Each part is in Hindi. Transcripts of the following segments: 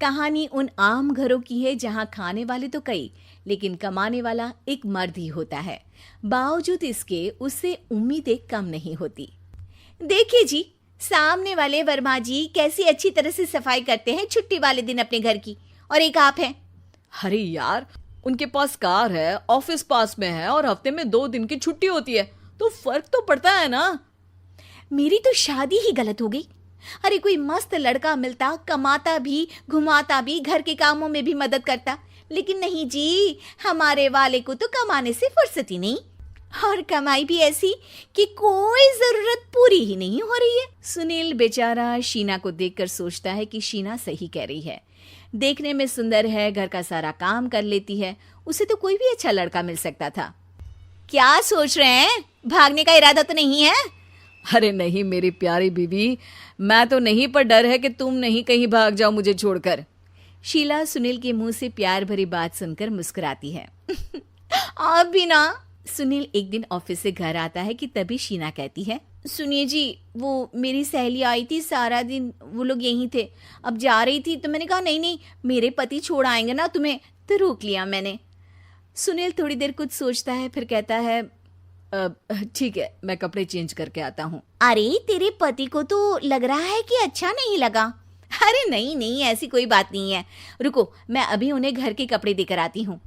कहानी उन आम घरों की है जहां खाने वाले तो कई, लेकिन कमाने वाला एक मर्द ही होता है। बावजूद इसके उससे उम्मीदें कम नहीं होती। देखिए जी, सामने वाले वर्मा जी कैसी अच्छी तरह से सफाई करते हैं छुट्टी वाले दिन अपने घर की, और एक आप हैं। अरे यार, उनके पास कार है, ऑफिस पास में है और हफ्ते में 2 दिन की छुट्टी होती है, तो फर्क तो पड़ता है ना। मेरी तो शादी ही गलत हो गई। अरे कोई मस्त लड़का मिलता, कमाता भी, घुमाता भी, घर के कामों में भी मदद करता, लेकिन नहीं जी, हमारे वाले को तो कमाने से फुर्सत ही नहीं, और कमाई भी ऐसी कि कोई जरूरत पूरी ही नहीं हो रही है। सुनील बेचारा शीना को देखकर सोचता है कि शीना सही कह रही है। देखने में सुंदर है, घर का सारा काम कर लेती है, उसे तो कोई भी अच्छा लड़का मिल सकता था। क्या सोच रहे हैं? भागने का इरादा तो नहीं है? अरे नहीं मेरी प्यारी बीवी, मैं तो नहीं, पर डर है कि तुम नहीं कहीं भाग जाओ मुझे छोड़कर। शीला सुनील के मुंह से प्यार भरी बात सुनकर मुस्कुराती है। आप भी ना। सुनील एक दिन ऑफिस से घर आता है कि तभी शीना कहती है, सुनिए जी, वो मेरी सहेली आई थी, सारा दिन वो लोग यहीं थे, अब जा रही थी तो मैंने कहा नहीं नहीं, मेरे पति छोड़ आएंगे ना तुम्हें, तो रोक लिया मैंने। सुनील थोड़ी देर कुछ सोचता है, फिर कहता है, ठीक है, मैं कपड़े चेंज करके आता हूँ। अरे तेरे पति को तो लग रहा है कि अच्छा नहीं लगा। अरे नहीं नहीं, ऐसी कोई बात नहीं है, रुको मैं अभी उन्हें घर के कपड़े देकर आती हूँ।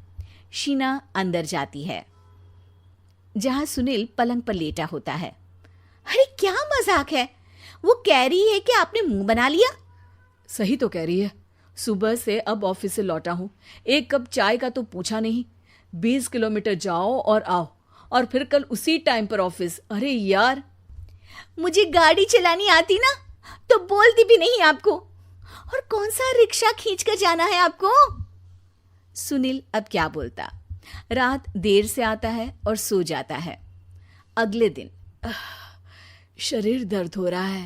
शीना अंदर जाती है जहां सुनील पलंग पर लेटा होता है। अरे क्या मजाक है, वो कह रही है कि आपने मुंह बना लिया। सही तो कह रही है, सुबह से अब ऑफिस से लौटा हूँ, एक कप चाय का तो पूछा नहीं, 20 किलोमीटर जाओ और आओ, और फिर कल उसी टाइम पर ऑफिस। अरे यार, मुझे गाड़ी चलानी आती ना तो बोलती भी नहीं आपको, और कौन सा रिक्शा खींच कर जाना है आपको। सुनील अब क्या बोलता। रात देर से आता है और सो जाता है। अगले दिन शरीर दर्द हो रहा है।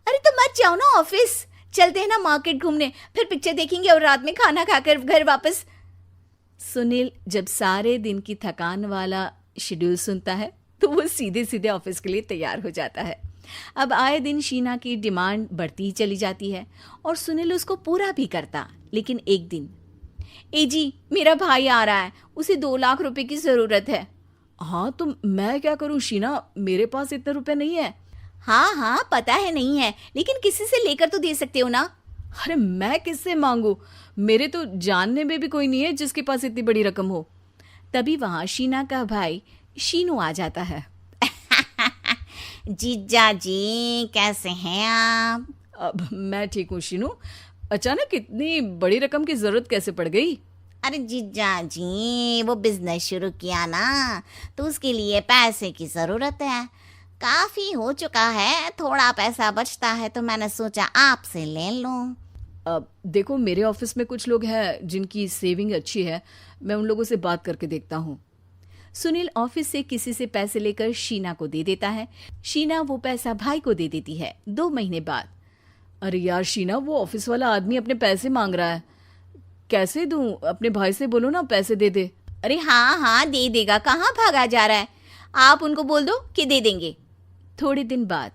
अरे तो मत जाओ ना ऑफिस, चलते हैं ना मार्केट घूमने, फिर पिक्चर देखेंगे और रात में खाना खाकर घर वापस। सुनील जब सारे दिन की थकान वाला शेड्यूल सुनता है तो वो सीधे सीधे ऑफिस के लिए तैयार हो जाता है। अब आए दिन शीना की डिमांड बढ़ती ही चली जाती है और सुनील उसको पूरा भी करता। लेकिन एक दिन, ए जी मेरा भाई आ रहा है, उसे 2 लाख रुपए की जरूरत है। हाँ तो मैं क्या करूं शीना, मेरे पास इतने रुपए नहीं है। हाँ हाँ पता है नहीं है, लेकिन किसी से लेकर तो दे सकते हो ना। अरे मैं किससे मांगू, मेरे तो जानने में भी कोई नहीं है जिसके पास इतनी बड़ी रकम हो। तभी वहां शीना का भाई शीनू आ जाता है। जीजा जी कैसे हैं आप? अब मैं ठीक हूँ शीनू, अचानक इतनी बड़ी रकम की जरूरत कैसे पड़ गई? अरे जीजा जी, वो बिजनेस शुरू किया ना, तो उसके लिए पैसे की जरूरत है। काफी हो चुका है, थोड़ा पैसा बचता है तो मैंने सोचा आपसे ले लूं। अब देखो, मेरे ऑफिस में कुछ लोग हैं जिनकी सेविंग अच्छी है, मैं उन लोगों से बात करके देखता हूँ। सुनील ऑफिस से किसी से पैसे लेकर शीना को दे देता है। शीना वो पैसा भाई को दे देती है। 2 महीने बाद, अरे यार शीना, वो ऑफिस वाला आदमी अपने पैसे मांग रहा है, कैसे दूं? अपने भाई से बोलो ना पैसे दे दे। अरे हाँ हाँ दे देगा, कहाँ भागा जा रहा है, आप उनको बोल दो कि दे देंगे। थोड़े दिन बाद,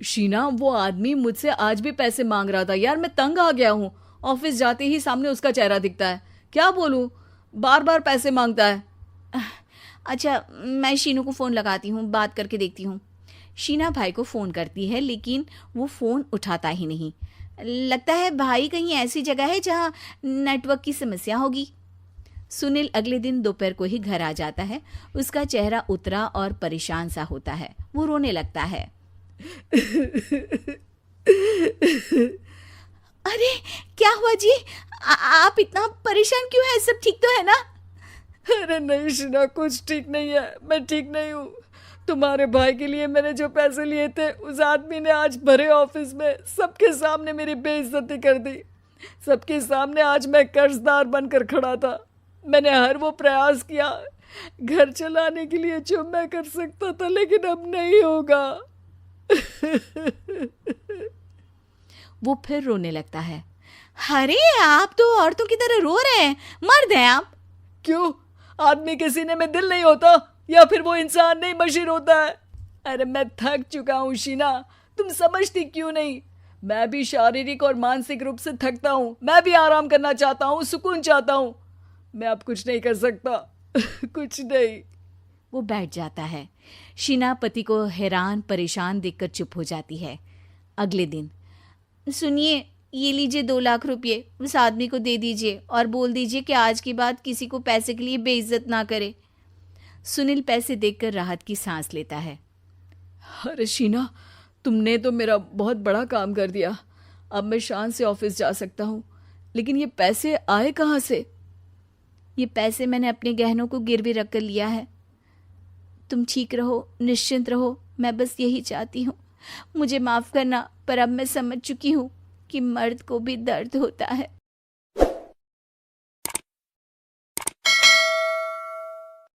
शीना वो आदमी मुझसे आज भी पैसे मांग रहा था यार, मैं तंग आ गया हूँ, ऑफिस जाते ही सामने उसका चेहरा दिखता है, क्या बोलूँ, बार बार पैसे मांगता है। अच्छा मैं शीनू को फ़ोन लगाती हूँ, बात करके देखती हूँ। शीना भाई को फ़ोन करती है लेकिन वो फ़ोन उठाता ही नहीं। लगता है भाई कहीं ऐसी जगह है जहाँ नेटवर्क की समस्या होगी। सुनील अगले दिन दोपहर को ही घर आ जाता है। उसका चेहरा उतरा और परेशान सा होता है। वो रोने लगता है। अरे क्या हुआ जी, आप इतना परेशान क्यों हैं? सब ठीक तो है ना? अरे नहीं शीना, कुछ ठीक नहीं है, मैं ठीक नहीं हूँ। तुम्हारे भाई के लिए मैंने जो पैसे लिए थे, उस आदमी ने आज भरे ऑफिस में सबके सामने मेरी बेइज्जती कर दी। सबके सामने आज मैं कर्जदार बनकर खड़ा था। मैंने हर वो प्रयास किया घर चलाने के लिए जो मैं कर सकता था, लेकिन अब नहीं होगा। वो फिर रोने लगता है। अरे आप तो औरतों की तरह रो रहे हैं, मर्द हैं आप। क्यों, आदमी के सीने में दिल नहीं होता, या फिर वो इंसान नहीं मशीन होता है? अरे मैं थक चुका हूँ शीना, तुम समझती क्यों नहीं? मैं भी शारीरिक और मानसिक रूप से थकता हूँ, मैं भी आराम करना चाहता हूँ, सुकून चाहता हूँ। मैं अब कुछ नहीं कर सकता। कुछ नहीं। वो बैठ जाता है। शीना पति को हैरान परेशान देखकर चुप हो जाती है। अगले दिन, सुनिए, ये लीजिए 2 लाख रुपये, उस आदमी को दे दीजिए और बोल दीजिए कि आज के बाद किसी को पैसे के लिए बेइज्जत ना करे। सुनील पैसे देखकर राहत की सांस लेता है। अरे शीना, तुमने तो मेरा बहुत बड़ा काम कर दिया। अब मैं शान से ऑफिस जा सकता हूँ, लेकिन ये पैसे आए कहाँ से? ये पैसे मैंने अपने गहनों को गिरवी रख कर लिया है। तुम ठीक रहो, निश्चिंत रहो, मैं बस यही चाहती हूँ। मुझे माफ़ करना, पर अब मैं समझ चुकी हूँ कि मर्द को भी दर्द होता है।